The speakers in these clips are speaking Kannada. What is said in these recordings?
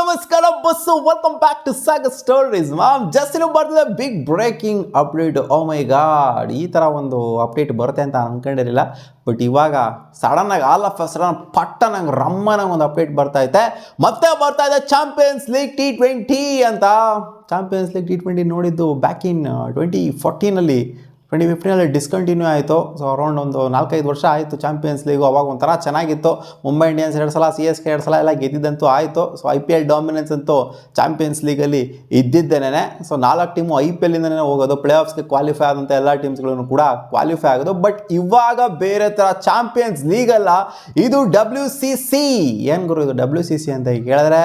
ನಮಸ್ಕಾರ ಬಸ್ಸು, welcome back to Sagar stories. Just ಬರ್ತಿದೆ big breaking update. Oh my God, ಈ ಥರ ಒಂದು ಅಪ್ಡೇಟ್ ಬರುತ್ತೆ ಅಂತ ಅನ್ಕೊಂಡಿರಲಿಲ್ಲ. ಬಟ್ ಇವಾಗ ಸಡನ್ನಾಗಿ ಆಲ್ ಆಫ್ ಅ ಸಡನ್ ಪಟ್ಟನಂಗೆ ರಮ್ಮನಾಗ ಒಂದು ಅಪ್ಡೇಟ್ ಬರ್ತೈತೆ. ಮತ್ತೆ ಬರ್ತಾ ಇದೆ ಚಾಂಪಿಯನ್ಸ್ ಲೀಗ್ T20 ಅಂತ. ಚಾಂಪಿಯನ್ಸ್ ಲೀಗ್ T20 ನೋಡಿದ್ದು ಬ್ಯಾಕ್ ಇನ್ 2014 2015 ಡಿಸ್ಕಂಟಿನ್ಯೂ ಆಯಿತು. ಸೊ ಅರೌಂಡ್ ಒಂದು 4-5 ವರ್ಷ ಆಯಿತು ಚಾಂಪಿಯನ್ಸ್ ಲೀಗು. ಅವಾಗ ಒಂಥರ ಚೆನ್ನಾಗಿತ್ತು. ಮುಂಬೈ ಇಂಡಿಯನ್ಸ್ 2 ಸಲ, CSK 2 ಸಲ ಎಲ್ಲ ಗೆದ್ದಿದ್ದಂತೂ ಆಯಿತು. ಸೊ IPL ಡಾಮಿನೆನ್ಸ್ ಅಂತೂ champions legally ಇದ್ದಿದ್ದೇನೆ. So 4 team IPL ಇಂದನೇ ಹೋಗೋದು. ಪ್ಲೇ ಆಫ್ಸ್ಗೆ ಕ್ವಾಲಿಫೈ ಆದಂಥ ಎಲ್ಲ ಟೀಮ್ಸ್ಗಳನ್ನು ಕೂಡ ಕ್ವಾಲಿಫೈ ಆಗೋದು. ಬಟ್ ಇವಾಗ ಬೇರೆ ಥರ ಚಾಂಪಿಯನ್ಸ್ ಲೀಗಲ್ಲ, ಇದು WCC. ಏನು ಗುರು ಇದು WCC ಅಂತ ಕೇಳಿದ್ರೆ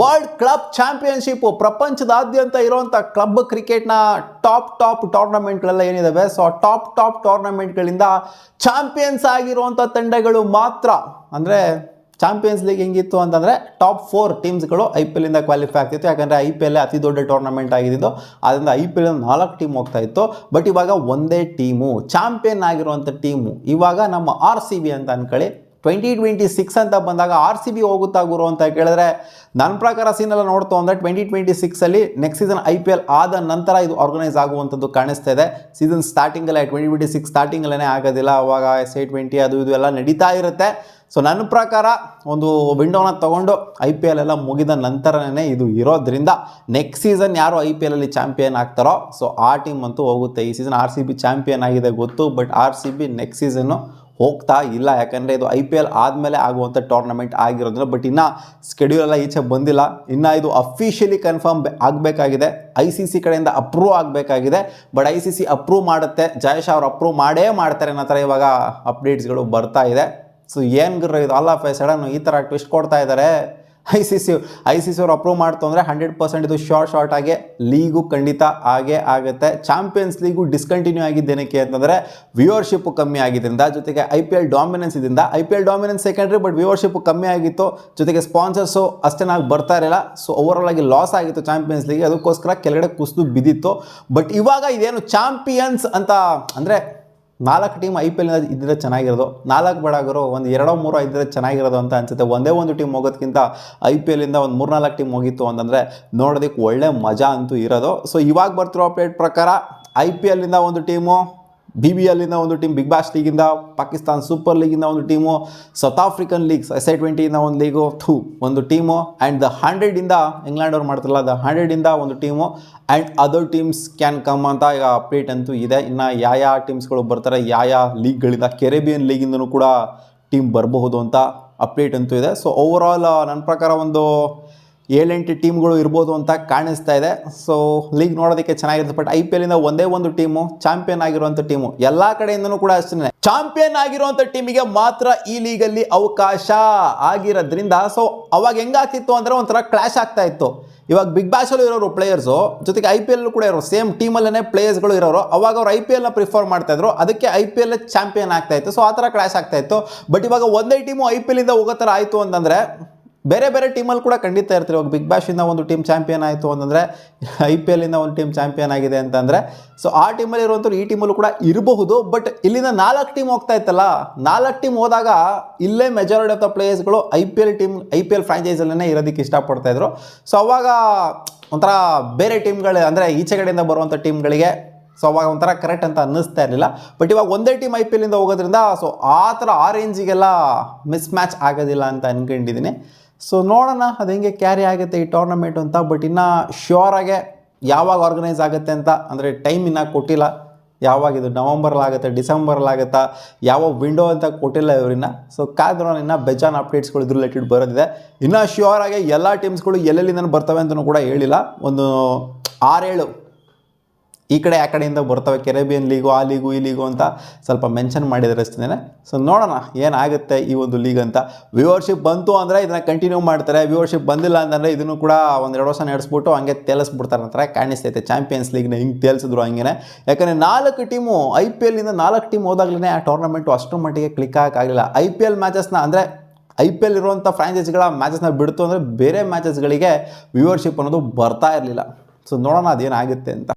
ವರ್ಲ್ಡ್ ಕ್ಲಬ್ ಚಾಂಪಿಯನ್ಶಿಪ್. ಪ್ರಪಂಚದಾದ್ಯಂತ ಇರುವಂಥ ಕ್ಲಬ್ ಕ್ರಿಕೆಟ್ನ ಟಾಪ್ ಟೂರ್ನಮೆಂಟ್ಗಳೆಲ್ಲ ಏನಿದಾವೆ, ಸೊ ಟಾಪ್ ಟೂರ್ನಮೆಂಟ್ಗಳಿಂದ ಚಾಂಪಿಯನ್ಸ್ ಆಗಿರುವಂಥ ತಂಡಗಳು ಮಾತ್ರ. ಅಂದರೆ ಚಾಂಪಿಯನ್ಸ್ ಲೀಗ್ ಹೆಂಗಿತ್ತು ಅಂತಂದರೆ ಟಾಪ್ 4 ಟೀಮ್ಸ್ಗಳು IPL ಇಂದ ಕ್ವಾಲಿಫೈ ಆಗ್ತಿತ್ತು. ಯಾಕಂದರೆ IPL ಅತಿ ದೊಡ್ಡ ಟೂರ್ನಮೆಂಟ್ ಆಗಿದ್ದು, ಅದರಿಂದ IPL 4 ಟೀಮ್ ಹೋಗ್ತಾ ಇತ್ತು. ಬಟ್ ಇವಾಗ ಒಂದೇ ಟೀಮು ಚಾಂಪಿಯನ್ ಆಗಿರುವಂಥ ಟೀಮು ಇವಾಗ ನಮ್ಮ RCB ಅಂತ ಅನ್ಕೊಳ್ಳಿ. 2026 ಅಂತ ಬಂದಾಗ RCB ಹೋಗುತ್ತಾ ಗುರು ಅಂತ ಕೇಳಿದ್ರೆ ನನ್ನ ಪ್ರಕಾರ ಸೀನೆಲ್ಲ ನೋಡ್ತು ಅಂದರೆ 2026 ನೆಕ್ಸ್ಟ್ ಸೀಸನ್ IPL ಆದ ನಂತರ ಇದು ಆರ್ಗನೈಸ್ ಆಗುವಂಥದ್ದು ಕಾಣಿಸ್ತಾ ಇದೆ. ಸೀಸನ್ ಸ್ಟಾರ್ಟಿಂಗಲ್ಲೇ 2026 ಸ್ಟಾರ್ಟಿಂಗಲ್ಲೇ ಆಗೋದಿಲ್ಲ. ಅವಾಗ SA20 ಅದು ಇದು ಎಲ್ಲ ನಡೀತಾ ಇರುತ್ತೆ. ಸೊ ನನ್ನ ಪ್ರಕಾರ ಒಂದು ವಿಂಡೋನ ತೊಗೊಂಡು IPL ಎಲ್ಲ ಮುಗಿದ ನಂತರನೇ ಇದು ಇರೋದ್ರಿಂದ ನೆಕ್ಸ್ಟ್ ಸೀಸನ್ ಯಾರು IPL ಅಲ್ಲಿ ಚಾಂಪಿಯನ್ ಆಗ್ತಾರೋ ಸೊ ಆ ಟೀಮ್ ಅಂತೂ ಹೋಗುತ್ತೆ. ಈ ಸೀಸನ್ RCB ಚಾಂಪಿಯನ್ ಆಗಿದೆ ಗೊತ್ತು, ಬಟ್ RCB ನೆಕ್ಸ್ಟ್ ಸೀಸನ್ನು ಹೋಗ್ತಾ ಇಲ್ಲ. ಯಾಕಂದರೆ ಇದು IPL ಆದಮೇಲೆ ಆಗುವಂಥ ಟೂರ್ನಮೆಂಟ್ ಆಗಿರೋದ್ರಿಂದ. ಬಟ್ ಇನ್ನೂ ಸ್ಕೆಡ್ಯೂಲ್ ಎಲ್ಲ ಈಚೆ ಬಂದಿಲ್ಲ. ಇನ್ನು ಇದು ಅಫಿಷಿಯಲಿ ಕನ್ಫರ್ಮ್ ಆಗಬೇಕಾಗಿದೆ. ICC ಕಡೆಯಿಂದ ಅಪ್ರೂವ್ ಆಗಬೇಕಾಗಿದೆ. ಬಟ್ ICC ಅಪ್ರೂವ್ ಮಾಡುತ್ತೆ, ಜಯೇಶ್ ಅವರು ಅಪ್ರೂವ್ ಮಾಡೇ ಮಾಡ್ತಾರೆ ಅನ್ನೋ ಥರ ಇವಾಗ ಅಪ್ಡೇಟ್ಸ್ಗಳು ಬರ್ತಾ ಇದೆ. ಸೊ ಏನು ಗುರು ಇದು ಆಲ್ ಆಫ್ ಎ ಸಡನ್ ಈ ಥರ ಟ್ವಿಸ್ಟ್ ಕೊಡ್ತಾ ಇದ್ದಾರೆ. ICC ಅವರು ಅಪ್ರೂವ್ ಮಾಡ್ತು ಅಂದರೆ 100% ಇದು ಶಾರ್ಟ್ ಆಗಿ ಲೀಗು ಖಂಡಿತ ಆಗೇ ಆಗುತ್ತೆ. ಚಾಂಪಿಯನ್ಸ್ ಲೀಗು ಡಿಸ್ಕಂಟಿನ್ಯೂ ಆಗಿದ್ದೇನಕ್ಕೆ ಅಂತಂದರೆ ವ್ಯೂವರ್ಶಿಪ್ ಕಮ್ಮಿ ಆಗಿದ್ದರಿಂದ, ಜೊತೆಗೆ IPL ಡಾಮಿನೆನ್ಸ್ ಇದರಿಂದ. IPL dominance secondary, but viewership ಕಮ್ಮಿ ಆಗಿತ್ತು. ಜೊತೆಗೆ ಸ್ಪಾನ್ಸರ್ಸು ಅಷ್ಟೇನಾಗಿ ಬರ್ತಾ ಇರಲಿಲ್ಲ. ಸೊ ಓವರಾಲ್ ಆಗಿ ಲಾಸ್ ಆಗಿತ್ತು ಚಾಂಪಿಯನ್ಸ್ ಲೀಗ್. ಅದಕ್ಕೋಸ್ಕರ ಕೆಳಗಡೆ ಕುಸಿದು ಬಿದ್ದಿತ್ತು. ಬಟ್ ಇವಾಗ ಇದೇನು ಚಾಂಪಿಯನ್ಸ್ ಅಂತ ಅಂದರೆ 4 ಟೀಮ್ IPL ಇದ್ದರೆ ಚೆನ್ನಾಗಿರೋದು. 4 ಬೇಡಾಗರು ಒಂದು 2-3 ಇದ್ದರೆ ಚೆನ್ನಾಗಿರೋದು ಅಂತ ಅನಿಸುತ್ತೆ. ಒಂದೇ ಒಂದು ಟೀಮ್ ಹೋಗೋದಕ್ಕಿಂತ IPL ಇಂದ ಒಂದು 3-4 ಟೀಮ್ ಹೋಗಿತ್ತು ಅಂತಂದರೆ ನೋಡೋದಕ್ಕೆ ಒಳ್ಳೆ ಮಜಾ ಅಂತೂ ಇರೋದು. ಸೊ ಇವಾಗ ಬರ್ತಿರೋ ಅಪ್ಡೇಟ್ ಪ್ರಕಾರ IPL ಇಂದ ಒಂದು ಟೀಮು, BBL ಇಂದ ಒಂದು ಟೀಮ್, ಬಿಗ್ ಬ್ಯಾಶ್ ಲೀಗಿಂದ, ಪಾಕಿಸ್ತಾನ್ ಸೂಪರ್ ಲೀಗಿಂದ ಒಂದು team, south African leagues SA20 ಇಂದ ಒಂದು ಲೀಗು ಒಂದು ಟೀಮು, ಆ್ಯಂಡ್ ದ 100 ಇಂದ ಇಂಗ್ಲೆಂಡ್ ಅವ್ರು ಮಾಡ್ತಾರಲ್ಲ ದ 100 ಇಂದ ಒಂದು team, and other teams can come ಅಂತ ಈಗ ಅಪ್ಡೇಟ್ ಅಂತೂ ಇದೆ. ಇನ್ನು ಯಾವ ಟೀಮ್ಸ್ಗಳು ಬರ್ತಾರೆ, ಯಾವ ಲೀಗ್ಗಳಿಂದ, ಕೆರೆಬಿಯನ್ ಲೀಗಿಂದನೂ ಕೂಡ ಟೀಮ್ ಬರಬಹುದು ಅಂತ ಅಪ್ಡೇಟ್ ಅಂತೂ ಇದೆ. ಸೊ ಓವರಾಲ್ ನನ್ನ ಪ್ರಕಾರ ಒಂದು 7-8 ಟೀಮ್ಗಳು ಇರ್ಬೋದು ಅಂತ ಕಾಣಿಸ್ತಾ ಇದೆ. ಸೊ ಲೀಗ್ ನೋಡೋದಕ್ಕೆ ಚೆನ್ನಾಗಿರುತ್ತೆ. ಬಟ್ IPL ಇಂದ ಒಂದೇ ಒಂದು ಟೀಮು ಚಾಂಪಿಯನ್ ಆಗಿರುವಂಥ ಟೀಮು. ಎಲ್ಲ ಕಡೆಯಿಂದನೂ ಕೂಡ ಅಷ್ಟೇ ಚಾಂಪಿಯನ್ ಆಗಿರುವಂಥ ಟೀಮಿಗೆ ಮಾತ್ರ ಈ ಲೀಗಲ್ಲಿ ಅವಕಾಶ ಆಗಿರೋದ್ರಿಂದ ಸೊ ಅವಾಗ ಹೆಂಗಾಗ್ತಿತ್ತು ಅಂದರೆ ಒಂಥರ ಕ್ಲಾಶ್ ಆಗ್ತಾ ಇತ್ತು. ಇವಾಗ ಬಿಗ್ ಬ್ಯಾಶಲ್ಲೂ ಇರೋರು ಪ್ಲೇಯರ್ಸು, ಜೊತೆಗೆ IPL ಕೂಡ ಇರೋರು, ಸೇಮ್ ಟೀಮಲ್ಲೇ ಪ್ಲೇಯರ್ಸ್ಗಳು ಇರೋರು. ಅವಾಗ ಅವ್ರು IPLನ ಪ್ರಿಫರ್ ಮಾಡ್ತಾಯಿದ್ರು, ಅದಕ್ಕೆ IPL ಚಾಂಪಿಯನ್ ಆಗ್ತಾಯಿತ್ತು. ಸೊ ಆ ಥರ ಕ್ಲಾಶ್ ಆಗ್ತಾಯಿತ್ತು. ಬಟ್ ಇವಾಗ ಒಂದೇ ಟೀಮು IPL ಇಂದ ಹೋಗೋ ಥರ ಆಯಿತು ಅಂತಂದರೆ ಬೇರೆ ಟೀಮಲ್ಲಿ ಕೂಡ ಖಂಡಿತ ಇರ್ತೀವಿ. ಇವಾಗ ಬಿಗ್ ಬ್ಯಾಶಿಂದ ಒಂದು ಟೀಮ್ ಚಾಂಪಿಯನ್ ಆಯಿತು ಅಂತಂದರೆ IPL ಇಂದ ಒಂದು ಟೀಮ್ ಚಾಂಪಿಯನ್ ಆಗಿದೆ ಅಂತಂದರೆ ಸೊ ಆ ಟೀಮಲ್ಲಿ ಇರುವಂಥವ್ರು ಈ ಟೀಮಲ್ಲೂ ಕೂಡ ಇರಬಹುದು. ಬಟ್ ಇಲ್ಲಿಂದ 4 ಟೀಮ್ ಹೋಗ್ತಾ ಇತ್ತಲ್ಲ, 4 ಟೀಮ್ ಹೋದಾಗ ಇಲ್ಲೇ ಮೆಜಾರಿಟಿ ಆಫ್ ದ ಪ್ಲೇಯರ್ಸ್ಗಳು IPL ಫ್ರಾಂಚೈಸಲ್ಲೇ ಇರೋದಕ್ಕೆ ಇಷ್ಟಪಡ್ತಾಯಿದ್ರು. ಸೊ ಅವಾಗ ಒಂಥರ ಬೇರೆ ಟೀಮ್ಗಳು ಅಂದರೆ ಈಚೆ ಕಡೆಯಿಂದ ಬರುವಂಥ ಟೀಮ್ಗಳಿಗೆ ಸೊ ಅವಾಗ ಒಂಥರ ಕರೆಕ್ಟ್ ಅಂತ ಅನ್ನಿಸ್ತಾ ಇರಲಿಲ್ಲ. ಬಟ್ ಇವಾಗ ಒಂದೇ ಟೀಮ್ IPL ಇಂದ ಹೋಗೋದ್ರಿಂದ ಸೊ ಆ ಥರ ಆ ರೇಂಜಿಗೆಲ್ಲ ಮಿಸ್ ಮ್ಯಾಚ್ ಆಗೋದಿಲ್ಲ ಅಂತ ಅಂದ್ಕೊಂಡಿದ್ದೀನಿ. ಸೊ ನೋಡೋಣ ಅದು ಹೆಂಗೆ ಕ್ಯಾರಿ ಆಗುತ್ತೆ ಈ ಟೂರ್ನಮೆಂಟ್ ಅಂತ. ಬಟ್ ಇನ್ನೂ ಶ್ಯೂರಾಗೆ ಯಾವಾಗ ಆರ್ಗನೈಸ್ ಆಗುತ್ತೆ ಅಂತ ಅಂದರೆ ಟೈಮ್ ಇನ್ನೂ ಕೊಟ್ಟಿಲ್ಲ. ಯಾವಾಗ ಇದು ನವಂಬರ್ಲಾಗುತ್ತೆ, ಡಿಸೆಂಬರ್ಲಾಗುತ್ತಾ, ಯಾವ ವಿಂಡೋ ಅಂತ ಕೊಟ್ಟಿಲ್ಲ ಇವ್ರನ್ನ. ಸೊ ಕಾದ್ರೂ ಇನ್ನೂ ಬೆಜಾನ್ ಅಪ್ಡೇಟ್ಸ್ಗಳು ಇದ್ರ ರಿಲೇಟೆಡ್ ಬರೋದಿದೆ. ಇನ್ನೂ ಶ್ಯೂರಾಗೆ ಎಲ್ಲ ಟೀಮ್ಸ್ಗಳು ಎಲ್ಲೆಲ್ಲಿಂದ ಬರ್ತವೆ ಅಂತಲೂ ಕೂಡ ಹೇಳಿಲ್ಲ. ಒಂದು 6-7 ಈ ಕಡೆ ಆ ಕಡೆಯಿಂದ ಬರ್ತವೆ, ಕೆರೆಬಿಯನ್ ಲೀಗು, ಆ ಲೀಗು, ಈ ಲೀಗು ಅಂತ ಸ್ವಲ್ಪ ಮೆನ್ಷನ್ ಮಾಡಿದರೆ ಅಷ್ಟೇ. ಸೊ ನೋಡೋಣ ಏನಾಗುತ್ತೆ ಈ ಒಂದು ಲೀಗ್ ಅಂತ. ವ್ಯೂವರ್ಶಿಪ್ ಬಂತು ಅಂದರೆ ಇದನ್ನು ಕಂಟಿನ್ಯೂ ಮಾಡ್ತಾರೆ, ವ್ಯೂವರ್ಶಿಪ್ ಬಂದಿಲ್ಲ ಅಂತಂದರೆ ಇದನ್ನು ಕೂಡ 1-2 ವರ್ಷ ನಡೆಸ್ಬಿಟ್ಟು ಹಂಗೆ ತೇಲಿಸ್ಬಿಡ್ತಾರೆ ಅಂತ ಕಾಣಿಸ್ತೈತೆ. ಚಾಂಪಿಯನ್ಸ್ ಲೀಗ್ನ ಹಿಂಗೆ ತೇಲ್ಸಿದ್ರು ಹಂಗೆ. ಯಾಕಂದರೆ 4 ಟೀಮು IPL ಇಂದ 4 ಟೀಮ್ ಹೋದಾಗಲೇ ಆ ಟೂರ್ನಮೆಂಟು ಅಷ್ಟರ ಮಟ್ಟಿಗೆ ಕ್ಲಿಕ್ ಆಗಲಿಲ್ಲ. IPL ಮ್ಯಾಚಸ್ನ ಅಂದರೆ IPL ಇರುವಂಥ ಫ್ರಾಂಚೈಸಿಗಳ ಮ್ಯಾಚಸ್ನ ಬಿಡ್ತು ಅಂದರೆ ಬೇರೆ ಮ್ಯಾಚಸ್ಗಳಿಗೆ ವ್ಯೂವರ್ಶಿಪ್ ಅನ್ನೋದು ಬರ್ತಾ ಇರಲಿಲ್ಲ. ಸೊ ನೋಡೋಣ ಅದೇನಾಗುತ್ತೆ ಅಂತ.